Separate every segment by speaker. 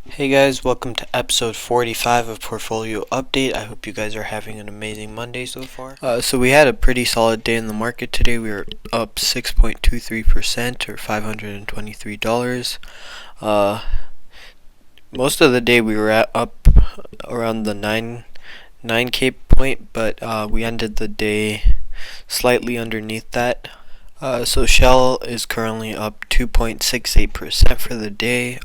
Speaker 1: Hey guys, welcome to episode 45 of Portfolio Update. I hope you guys are having an amazing Monday so far. So we had a pretty solid day in the market today. We were up 6.23% or $523. Most of the day we were up around the 9K point, but we ended the day slightly underneath that. So Shell is currently up 2.68% for the day.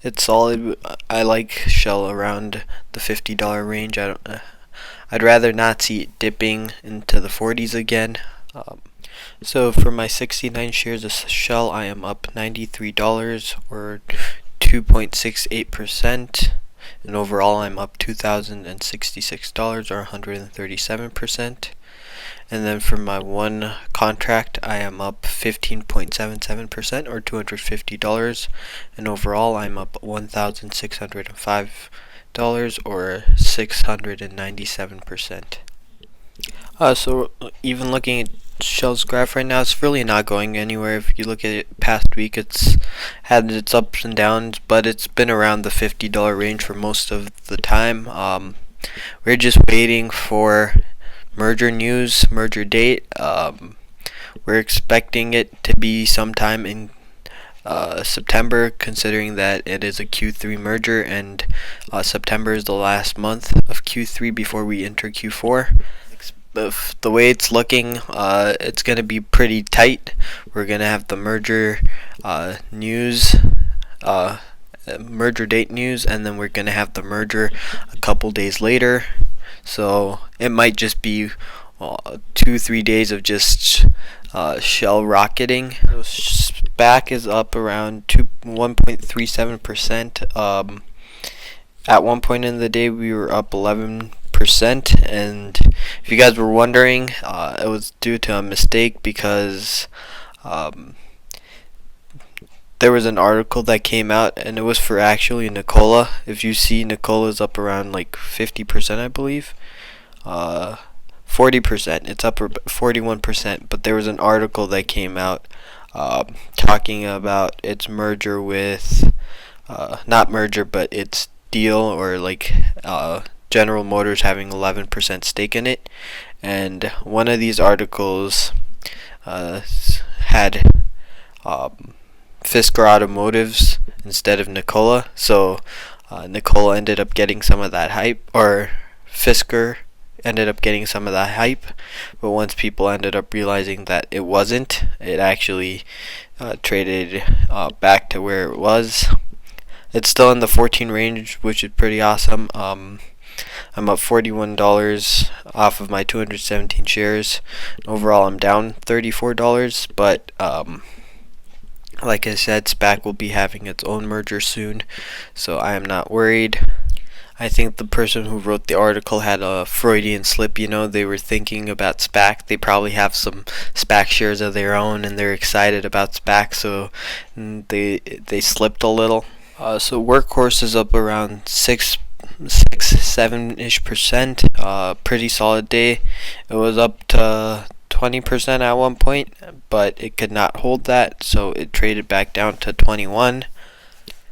Speaker 1: It's solid. I like Shell around the $50 range. I'd rather not see it dipping into the 40s again. So for my 69 shares of Shell, I am up $93 or 2.68%. And overall, I'm up $2,066 or 137%. And then for my one contract, I am up 15.77% or $250. And overall, I'm up $1,605 or 697%. So even looking at Shell's graph right now, it's really not going anywhere. If you look at it past week, it's had its ups and downs, but it's been around the $50 range for most of the time. We're just waiting for merger news, merger date. We're expecting it to be sometime in September, considering that it is a Q3 merger, and September is the last month of Q3 before we enter Q4. The way it's looking, it's going to be pretty tight. We're going to have the merger news, merger date news, and then we're going to have the merger a couple days later. So it might just be 2-3 days of just Shell rocketing. So SPAQ is up around 1.37%. At one point in the day, we were up 11%. And if you guys were wondering, it was due to a mistake because there was an article that came out, and it was for actually NKLA. If you see, NKLA's up around like 50%, I believe. 40%. It's up 41%. But there was an article that came out talking about its merger with, not merger, but its deal, or like General Motors having 11% stake in it. And one of these articles had Fisker Automotives instead of NKLA. So NKLA ended up getting some of that hype, or Fisker ended up getting some of that hype. But once people ended up realizing that it wasn't, it actually traded back to where it was. It's still in the 14 range, which is pretty awesome. I'm up $41 off of my 217 shares. Overall, I'm down $34, but like I said, SPAQ will be having its own merger soon, so I am not worried. I think the person who wrote the article had a Freudian slip. They were thinking about SPAQ. They probably have some SPAQ shares of their own, and they're excited about SPAQ, so they slipped a little. So Workhorse is up around 7-ish%. Pretty solid day. It was up to 20% at one point, but it could not hold that, so it traded back down to 21.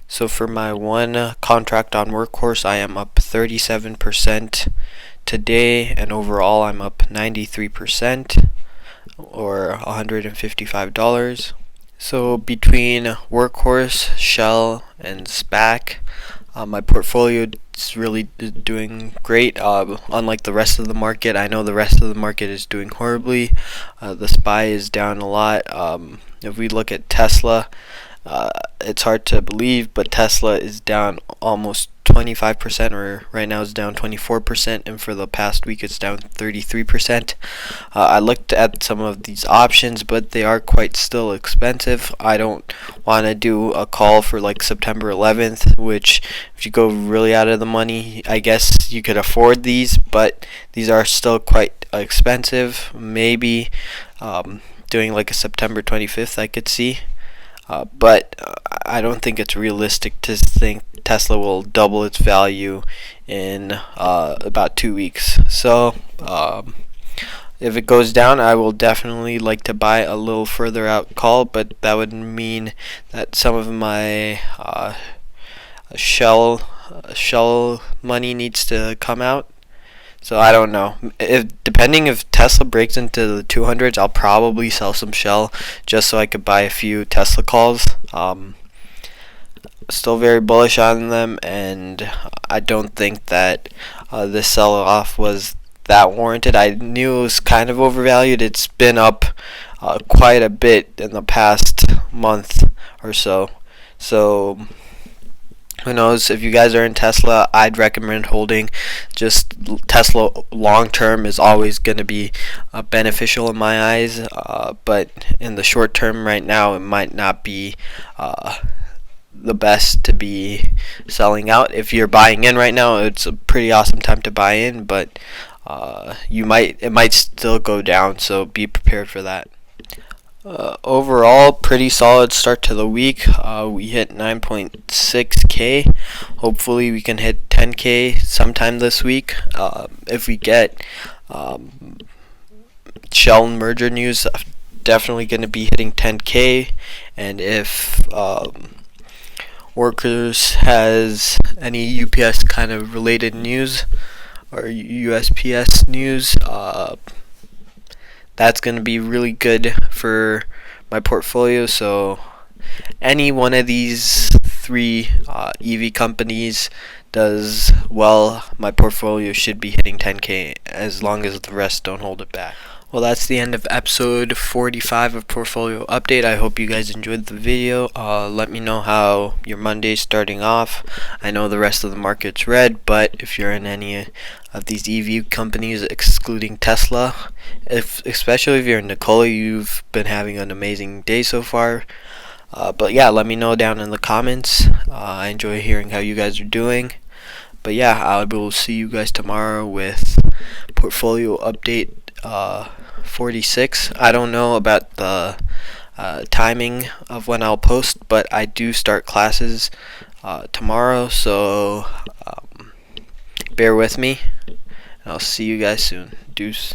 Speaker 1: So for my one contract on Workhorse, I am up 37% today, and overall I'm up 93% or $155. So between Workhorse, Shell, and SPAQ, my portfolio is really doing great. Unlike the rest of the market, I know the rest of the market is doing horribly. The SPY is down a lot. If we look at Tesla, it's hard to believe, but Tesla is down almost 25%, or right now it's down 24%, and for the past week it's down 33%. I looked at some of these options, but they are quite still expensive. I don't want to do a call for like September 11th, which if you go really out of the money, I guess you could afford these, but these are still quite expensive. Maybe doing like a September 25th I could see. But I don't think it's realistic to think Tesla will double its value in about 2 weeks. So if it goes down, I will definitely like to buy a little further out call, but that would mean that some of my shell money needs to come out. So I don't know. Depending if Tesla breaks into the 200s, I'll probably sell some shell just so I could buy a few Tesla calls. Still very bullish on them, and I don't think that this sell-off was that warranted. I knew it was kind of overvalued. It's been up quite a bit in the past month or so. So who knows? If you guys are in Tesla, I'd recommend holding. Just Tesla long term is always going to be beneficial in my eyes, but in the short term right now, it might not be the best to be selling out. If you're buying in right now, it's a pretty awesome time to buy in, but it might still go down, so be prepared for that. Overall, pretty solid start to the week. We hit 9.6K. Hopefully we can hit 10K sometime this week. If we get Shell merger news, definitely going to be hitting 10K. And if Workers has any UPS kind of related news or USPS news, that's going to be really good for my portfolio. So any one of these three EV companies does well, my portfolio should be hitting 10K as long as the rest don't hold it back. Well, that's the end of episode 45 of Portfolio Update. I hope you guys enjoyed the video. Let me know how your Monday's starting off. I know the rest of the market's red, but if you're in any of these EV companies, excluding Tesla, especially if you're in NKLA, you've been having an amazing day so far. But yeah, let me know down in the comments. I enjoy hearing how you guys are doing. But yeah, I will see you guys tomorrow with Portfolio Update 46. I don't know about the timing of when I'll post, but I do start classes tomorrow, so bear with me. I'll see you guys soon. Deuce.